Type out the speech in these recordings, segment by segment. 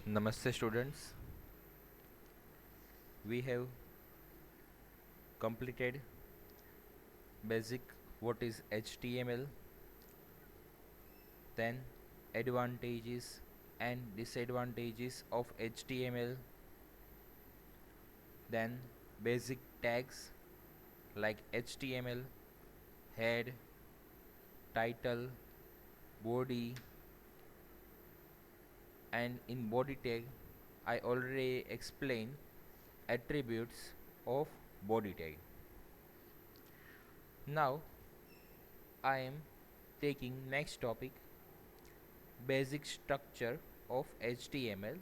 Namaste students, we have completed basic what is HTML, then advantages and disadvantages of HTML, then basic tags like HTML, head, title, body, and in body tag I already explained attributes of body tag. Now I am taking next topic, basic structure of HTML.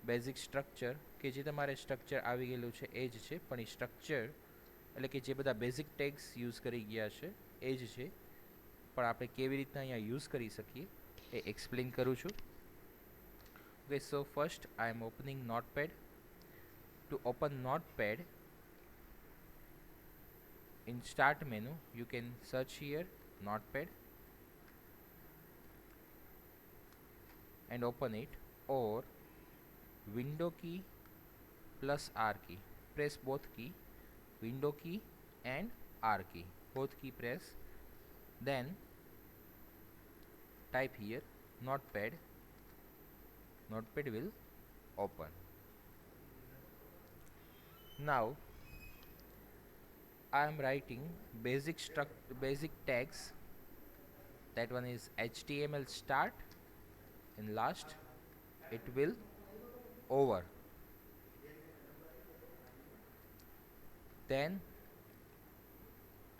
Basic structure કે જે તમારે structure આવી ગયેલું છે એ જ છે, પણ એ structure એટલે કે જે બધા બેઝિક ટેગ્સ યુઝ કરી ગયા છે એ જ છે, પણ આપણે કેવી રીતના અહીંયા યુઝ કરી શકીએ એ એક્સપ્લેન કરું છું. Okay, so first I am opening Notepad. To open Notepad, in start menu you can search here notepad and open it, or window key plus R key, press both key, window key and R key, both key press, then type here notepad. Notepad will open. Now I am writing basic tags. That one is HTML start, and last it will over. Then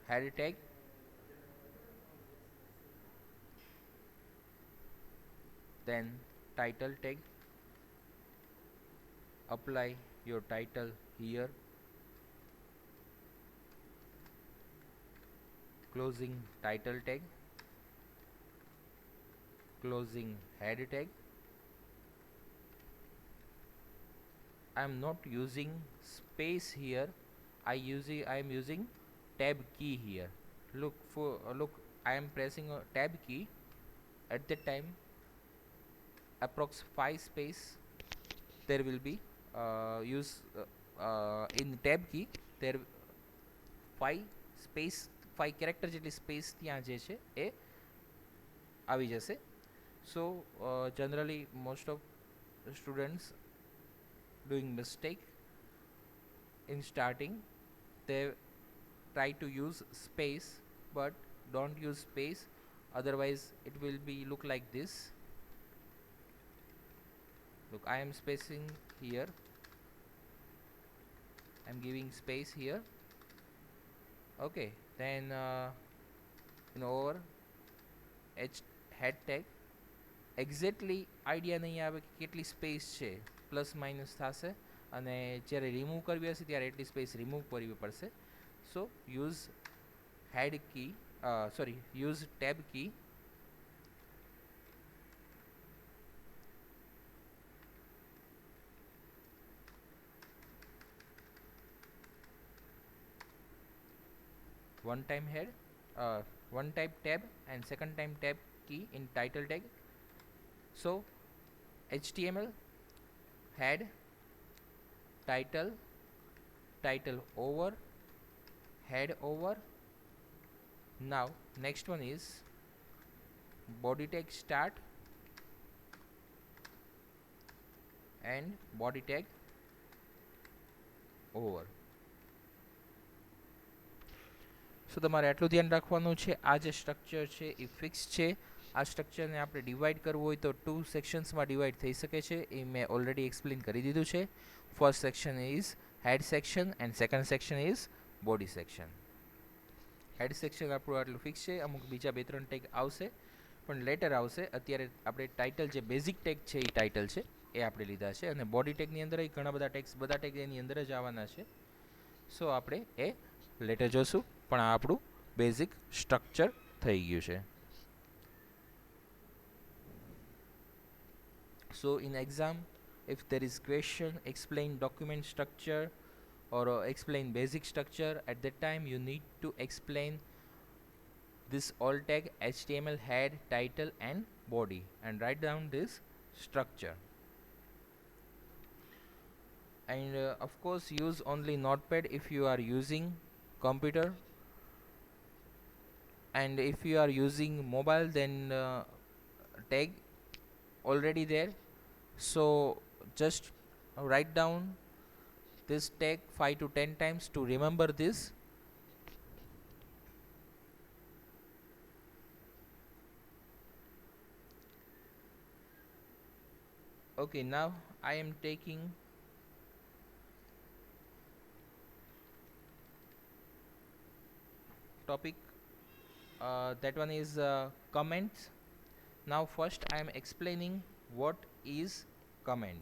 head tag, then title tag. Apply your title here. Closing title tag, closing head tag. I am not using space here. I am using tab key here. Look, I am pressing a tab key. At that time, approx 5 space there will be in tab key. There 5 space 5 character જેટલી space ત્યાં જે છે એ આવી જશે. So generally most of students doing mistake in starting. They try to use space, but don't use space, otherwise it will be look like this. Look, I am spacing here, I am giving space here. Okay, then in over head tag exactly idea નહીં આવે કે કેટલી space છે, plus minus થશે, અને જ્યારે remove કરવી હશે ત્યારે એટલી સ્પેસ રિમૂવ કરવી પડશે. So use head key, use tab key. One time head, one type tab and second time tab key in title tag. So HTML head, title, title over, head over. Now next one is body tag start and body tag over. સો તમારે આટલું ધ્યાન રાખવાનું છે. આ જે structure છે એ fix છે. આ સ્ટ્રક્ચરને આપણે ડિવાઈડ કરવું હોય તો 2 સેક્શન્સમાં ડિવાઈડ થઈ શકે છે, એ મેં ઓલરેડી એક્સપ્લેન કરી દીધું છે. First section is head section and second section is body section. Head section આપણું આટલું ફિક્સ છે. અમુક બીજા 2-3 ટેગ આવશે પણ લેટર આવશે. અત્યારે આપણે ટાઇટલ જે બેઝિક ટેગ છે એ ટાઇટલ છે એ આપણે લીધા છે, અને બોડી ટેગની અંદર ઘણા બધા ટેગ એની અંદર જ આવવાના છે. સો આપણે એ લેટર જોશું, પણ આ આપણું બેઝિક સ્ટ્રક્ચર થઈ ગયું છે. So in exam, if there is question explain document structure or explain basic structure, at that time you need to explain this alt tag HTML head, title and body, and write down this structure. And of course use only notepad if you are using computer, and if you are using mobile then tag already there, so just write down this tag 5 to 10 times to remember this. Okay, now I am taking topic, that one is comments. Now first I am explaining what is comment.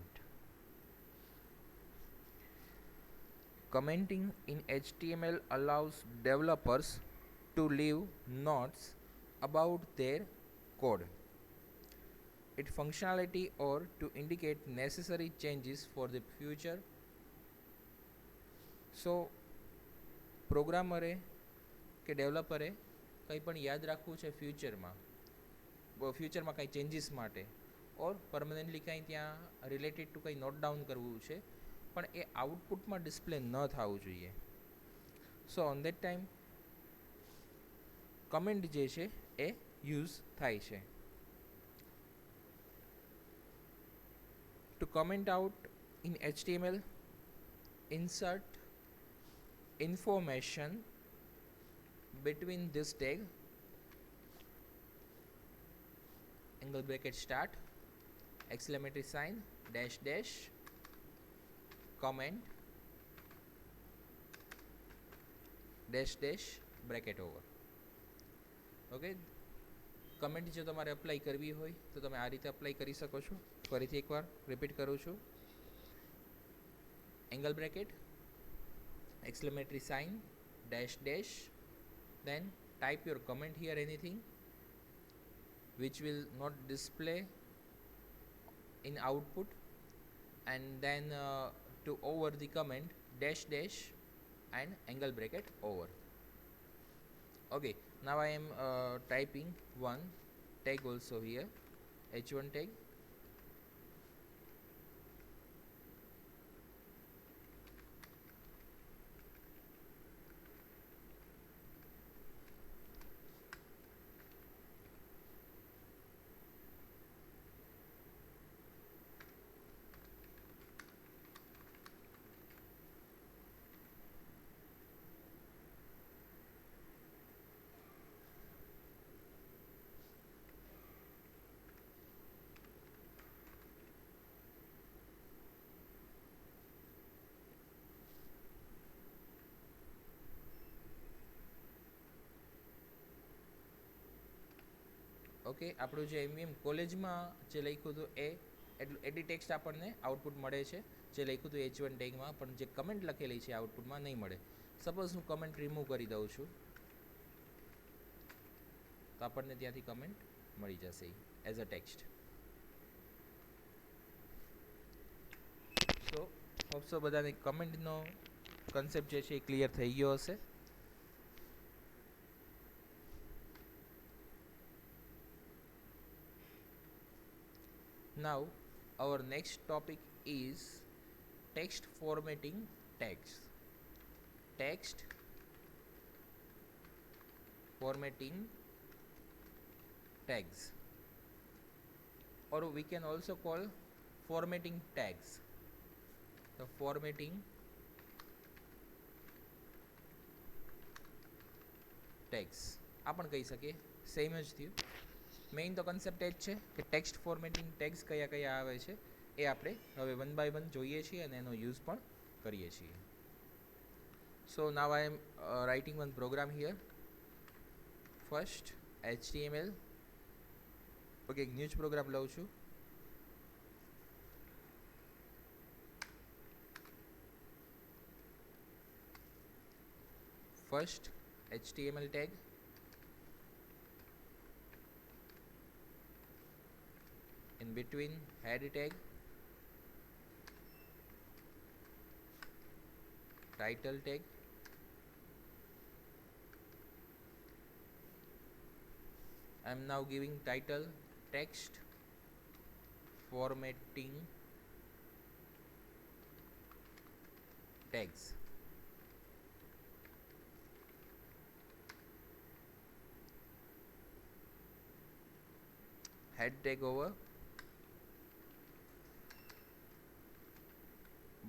Commenting in HTML allows developers to leave notes about their code, its functionality, or to indicate necessary changes for the future. So પ્રોગ્રામરે કે ડેવલપરે કંઈ પણ યાદ રાખવું છે ફ્યુચરમાં કંઈ changes માટે, ઓર permanently કંઈ ત્યાં રિલેટેડ ટુ કંઈ નોટ ડાઉન કરવું છે, પણ એ આઉટપુટમાં ડિસ્પ્લે ન થવું જોઈએ. So on that time comment જે છે એ યુઝ થાય છે. To comment out in HTML, insert information between this tag, angle bracket start, exclamatory sign, dash dash, comment, dash dash, bracket over. Okay, comment જો તમારે apply કરવી હોય તો તમે આ રીતે અપ્લાય કરી શકો છો. ફરીથી એકવાર રિપીટ કરું છું. Angle bracket, exclamatory sign, dash dash, then type your comment here, anything which will not display in output, and then to over the comment, dash dash and angle bracket over. Okay, now I am typing one tag also here, h1 tag. Okay, આપણું જે એમ કોલેજમાં જે લખ્યું હતું એ એટલી text આપણને output મળે છે જે લખ્યું હતું H1 ટેગમાં, પણ જે કમેન્ટ લખેલી છે આઉટપુટમાં નહીં મળે. સપોઝ હું કમેન્ટ રિમૂવ કરી દઉં છું તો આપણને ત્યાંથી કમેન્ટ મળી જશે એઝ અ ટેક્સ્ટ. સો હોપ્સો બધાને કમેન્ટનો કન્સેપ્ટ જે છે એ ક્લિયર થઈ ગયો હશે. Now our next topic is text formatting tags. Text formatting tags, or we can also call formatting tags. The formatting tags आपण કહી શકીએ, સેમ જ થયું. મેઇન તો કન્સેપ્ટ એ જ છે કે ટેક્સ્ટ ફોર્મેટિંગ ટેગ્સ કયા કયા આવે છે એ આપણે હવે વન બાય વન જોઈએ છીએ અને એનો યુઝ પણ કરીએ છીએ. So now I am writing one program here. First HTML. Okay, એક ન્યૂ જ પ્રોગ્રામ લઉં છું. First HTML tag, in between head tag, title tag, I am now giving title text formatting tags. Head tag over,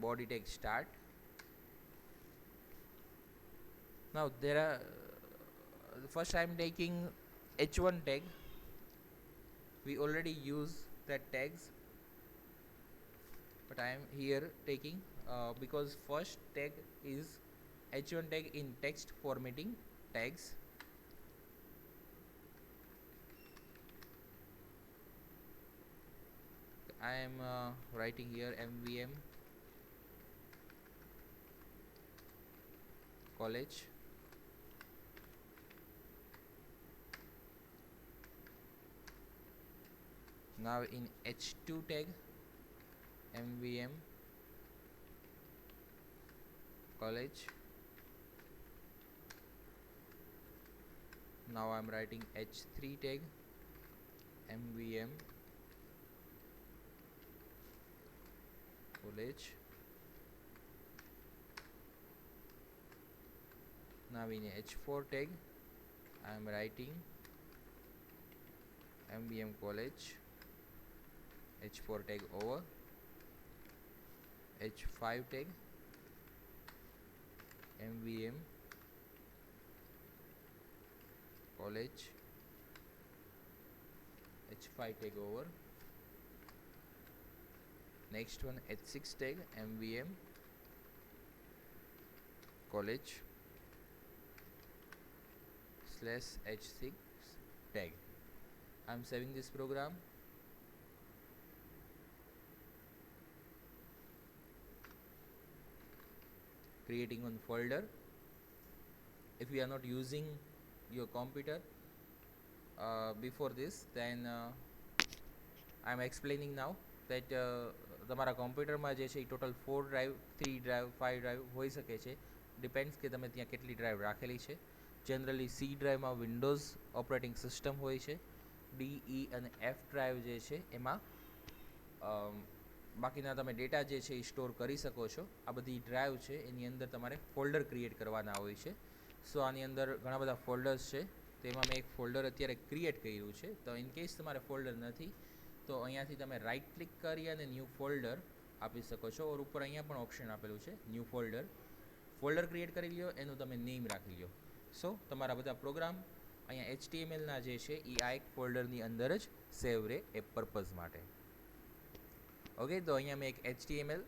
body tag start. Now there are first I am taking h1 tag. We already use that tags, but I am here taking because first tag is h1 tag in text formatting tags. I am writing here MVM college. Now in h2 tag MVM college. Now I'm writing h3 tag MVM college. Now in h4 tag I am writing MVM college, h4 tag over, h5 tag MVM college, h5 tag over. Next one h6 tag MVM college slash h6 tag. I'm saving this program. Creating one folder. If you are not using your computer before this, then I'm explaining now that તમારા કોમ્પ્યુટરમાં જે છે એ total 4 drive 3 drive 5 drive હોઈ શકે છે. Depends કે તમે ત્યાં કેટલી ડ્રાઈવ રાખેલી છે. જનરલી સી ડ્રાઈવમાં વિન્ડોઝ ઓપરેટિંગ સિસ્ટમ હોય છે. ડી ઈ અને એફ ડ્રાઈવ જે છે એમાં બાકીના તમે ડેટા જે છે એ સ્ટોર કરી શકો છો. આ બધી ડ્રાઈવ છે એની અંદર તમારે ફોલ્ડર ક્રિએટ કરવાના હોય છે. સો આની અંદર ઘણા બધા ફોલ્ડર્સ છે, તેમાં મેં એક ફોલ્ડર અત્યારે ક્રિએટ કર્યું છે. તો ઇન કેસ તમારે ફોલ્ડર નથી તો અહીંયાથી તમે રાઈટ ક્લિક કરી અને ન્યૂ ફોલ્ડર આપી શકો છો. ઓર ઉપર અહીંયા પણ ઓપ્શન આપેલું છે ન્યૂ ફોલ્ડર. ફોલ્ડર ક્રિએટ કરી લ્યો, એનું તમે નેમ રાખી લ્યો. સો તમારા બધા પ્રોગ્રામ અહીંયા HTMLના જે છે એ આ એક ફોલ્ડરની અંદર જ સેવ રહે એ પર્પઝ માટે. ઓકે, તો અહીંયા મેં એક HTML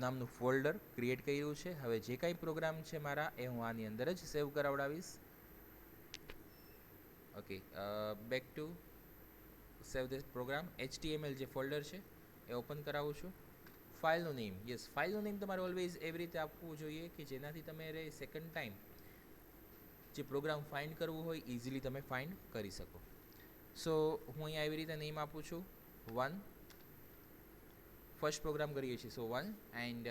નામનું ફોલ્ડર ક્રિએટ કર્યું છે. હવે જે કાંઈ પ્રોગ્રામ છે મારા એ હું આની અંદર જ સેવ કરાવડાવીશ. Okay, back to save this program. HTML જે ફોલ્ડર છે એ ઓપન કરાવું છું. ફાઇલનું નેમ, યસ, ફાઇલનું નેમ તમારે ઓલવેઝ એવી રીતે આપવું જોઈએ કે જેનાથી તમે સેકન્ડ ટાઈમ જે પ્રોગ્રામ ફાઇન્ડ કરવું હોય ઇઝીલી તમે ફાઇન્ડ કરી શકો. સો હું અહીંયા એવી રીતે નેમ આપું છું 1. ફર્સ્ટ પ્રોગ્રામ કરીએ છીએ, so 1 and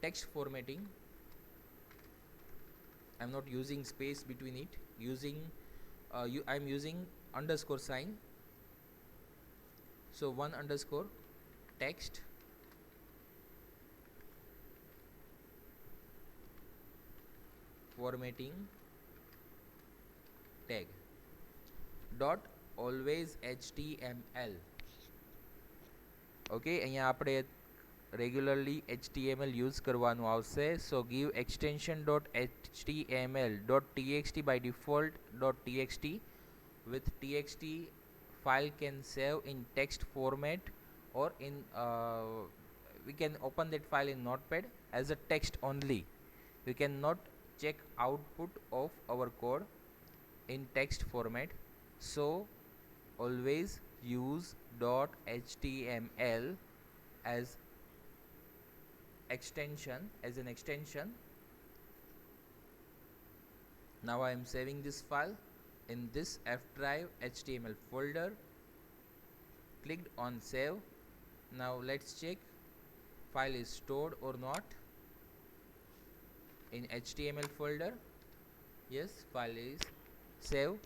text formatting. I am not using space between it, I am using underscore sign. So 1 underscore text formatting tag dot always html. Okay, અહીંયા આપણે રેગ્યુલરલી HTML યુઝ કરવાનું આવશે. So give extension dot HTML dot TXT by default dot TXT. With TXT file can save in text format or in we can open that file in notepad as a text only. We cannot check output of our code in text format. So always use .html as an extension. Now I am saving this file in this F drive HTML folder. Clicked on save. Now let's check file is stored or not in HTML folder. Yes, file is saved,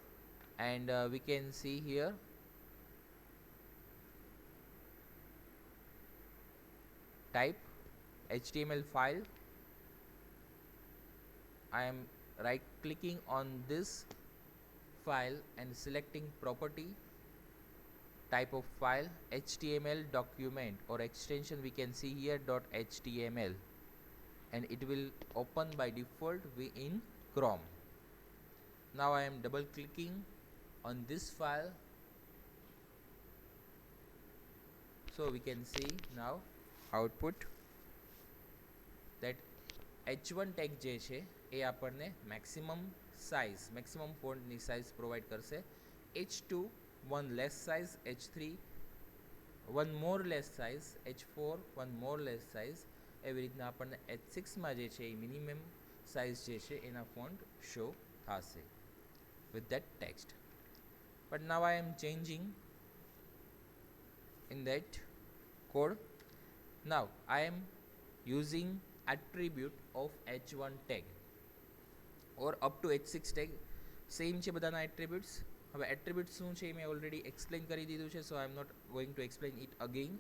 and we can see here type HTML file. I am right clicking on this file and selecting property, type of file HTML document, or extension we can see here .html, and it will open by default in Chrome. Now I am double clicking on this file, so we can see now output that h1 tag જે છે એ આપણને maximum ફોન્ટની size provide કરશે. h2 one less size, h3 one more less size, h4 one more less size. એવી રીતના આપણને h6માં જે છે એ minimum size જે છે એના ફોન્ટ શો થશે with that text. But now I am changing in that code. Now I am using attribute of h1 tag or up to h6 tag. Same છે બધાના એટ્રીબ્યુટ્સ. હવે એટ્રીબ્યુટ શું છે એ મેં ઓલરેડી એક્સપ્લેન કરી દીધું છે, so I am not going to explain it again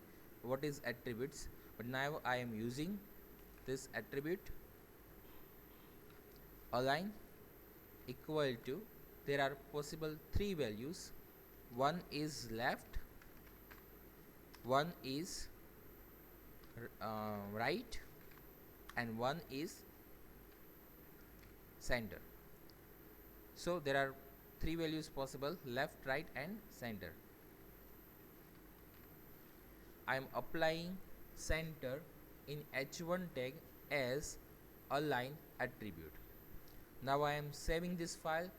what is attributes, but now I am using this attribute align equal to, there are possible three values. One is left, one is right, and one is center. So there are three values possible: left, right, and center. I am applying center in h1 tag as align attribute. Now I am saving this file.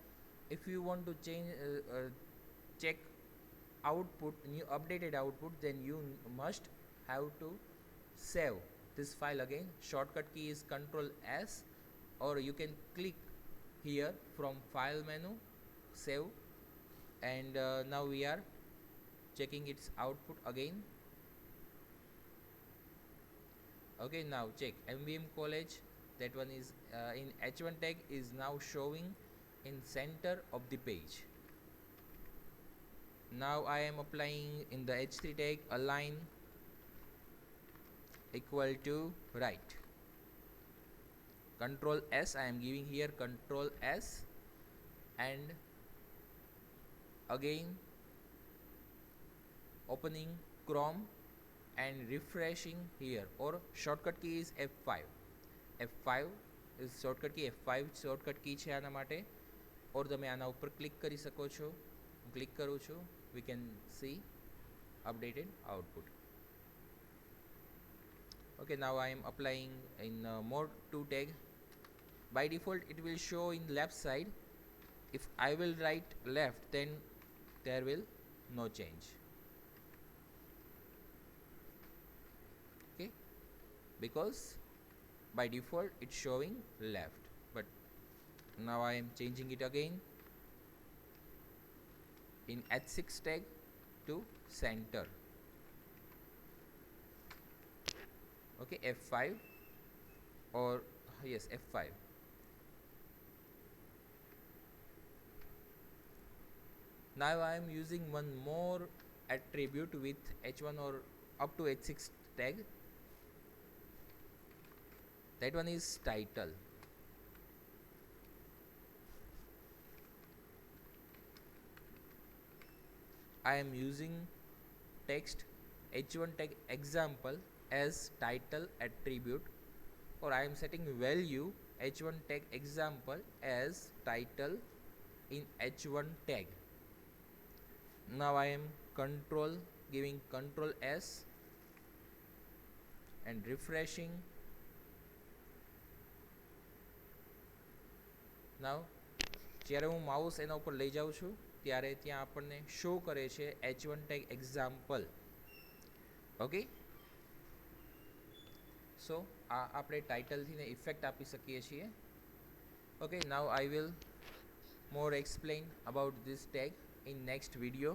If you want to change check output, new updated output, then you must have to save this file again. Shortcut key is Ctrl S, or you can click here from file menu, save, and now we are checking its output again. Okay, now check MVM college, that one is in h1 tag is now showing in center of the page. Now I am applying in the h3 tag align equal to right. Control S, I am giving here Control S, and again opening Chrome and refreshing here, or shortcut key is F5. F5 is shortcut key, F5 shortcut key છે આના માટે, or તમે આના ઉપર click કરી શકો છો. હું ક્લિક કરું છું, we can see updated output. Okay, now I am applying in mode 2 tag. By default it will show in left side. If I will write left, then there will no change. Okay, because by default it's showing left, but now I am changing it again in h6 tag to center. Okay, F5, or yes, F5. Now I am using one more attribute with h1 or up to h6 tag. That one is title. I am using text h1 tag example as title attribute, or I am setting value h1 tag example as title in h1 tag. Now I am giving Control S and refreshing. Now જ્યારે હું mouse એના ઉપર લઈ જાઉં છું ત્યારે ત્યાં આપણને શો કરે છે h1 tag example. ઓકે, સો આપણે ટાઇટલથી ઇફેક્ટ આપી શકીએ છીએ. Okay, now I will more explain about this tag in next video.